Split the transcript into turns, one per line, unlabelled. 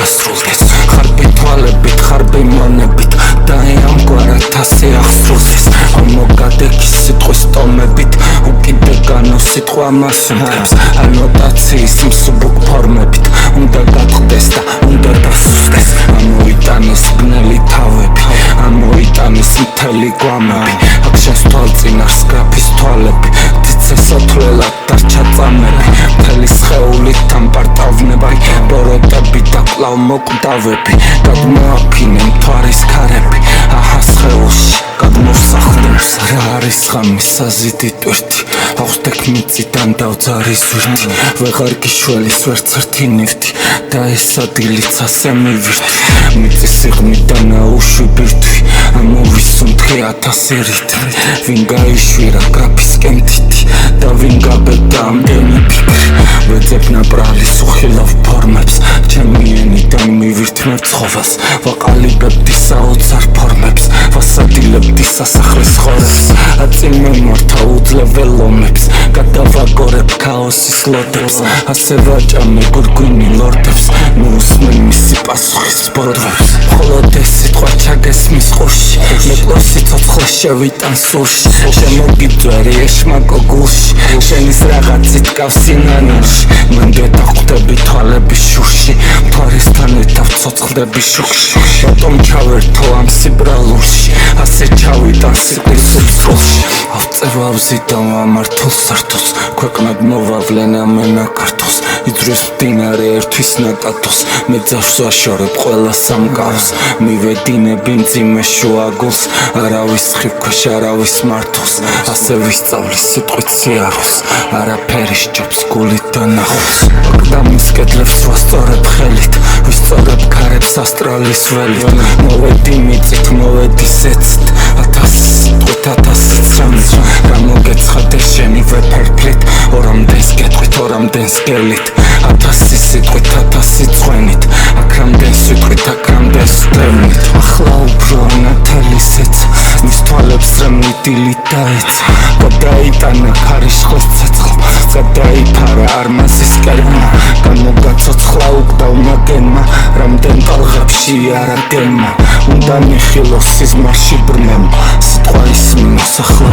დასრულდეს ხარბი თვალებით ხარბი მონებით და ამგვარად ასე აღსრულდეს მოგადექი სიტყვის ტომებით უკიდე განო სიტყვა მასუნდებს ანოტაციის მსუბუქ ფორმებით უნდა გატყდეს და უნდა დასუსტდეს ამოიტანეს ბნელი თავები ამოიტანეს მთელი გვამები აქ შენს თვალწინარს გაფის თვალები ცესოთლელად დარჩა წამები მთელი სხეულით ამპარტავნები ბოროტები და კვლავ მოკვდავები გადმოაფინე მთვარის ქარები აჰა სხეულში გადმოვსახლდებს რა არის ღამის საზიდი ტვირთი აღდექ მიწიდან დავძარი ზვირთი ვეღარ გიშველის ვერც ერთი ნივთი და ეს ადგილიც ასე მივირთი მიწის სიღმიდან აუშვი ბირთვი ამოვისუნთქი 1000 რითმი ვინ გაიშვირა გაფისკენ თითი და ვინ გაბედა ამდენი ფიქრი ვეძებნა ბრალის უხილავ ფორმებს ჩემი ენიდან მივირთმევ ცხოველს ვაყალიბებდი საოცარ ფორმებს ვასადილებდი სასახლის ხორებს აწინე მართა უძლეველ ომებს გადავაგორებ ქაოსის ლოდებს ასე ვაჭამე გურგვინი ლორდებს მოусმენ მისი პასუხის ბოროტებს მხოლოდ ეს სიტყვა ჩაგესმის ყურში მეკლოს სიცოცხლე შევიტან სულში შემოგიძვერი ეშმაკო გულში შენის რაღაცით კავსინანულში მან დედახვდები თვალების შურში მთვარისთან ერთად ცოცხლდები შუქში რატომ ჩავერთო ამ სიბრალულში ასე ჩავიტან სიყვის სულში ავწევავზი და ამართულ სართულს ქვეყნად მოვავლენ ამენა ქართულს იძრვის მდინარე ერთვის ნაკადოს მე ძავს ვაშორებ ყველა სამკავს მივედინები მძიმე შუა გულს არავის ხიფქვეშ არავის მართულს ასე ვისწავლის სიტყვით სიარულს არაფერი სჯობს გულით და ნახულს აკდამის კედლებს ვასწორებ ხელით ვისწორებ ქარებს ასტრალის ველით მოვედი მიწით მოვედი სეცით 1000 სიტყვით 1000 რამს რა მოგეცხადე შენი ვეფერფლით ორამდენს კეთყვით ორამდენს გელით 1000 სიტყვით 1000 წვენით აქ რამდენს ვიტყვით აქ რამდენს ვდევნით ახლა უფრო ნათელი სეცა მის თვალებს რამნი დილით დაეცა გადაიტანა ქარიშხლის ცეცხლმა გადაიფარა არმაზის კერმა გამოგაცოცხლა უკდავმა გენმა რამდენ ტალღებში არაგენმა უნდა მიხილოს სიზმარში ბრმემ სიტყვა ისმინოს ახლა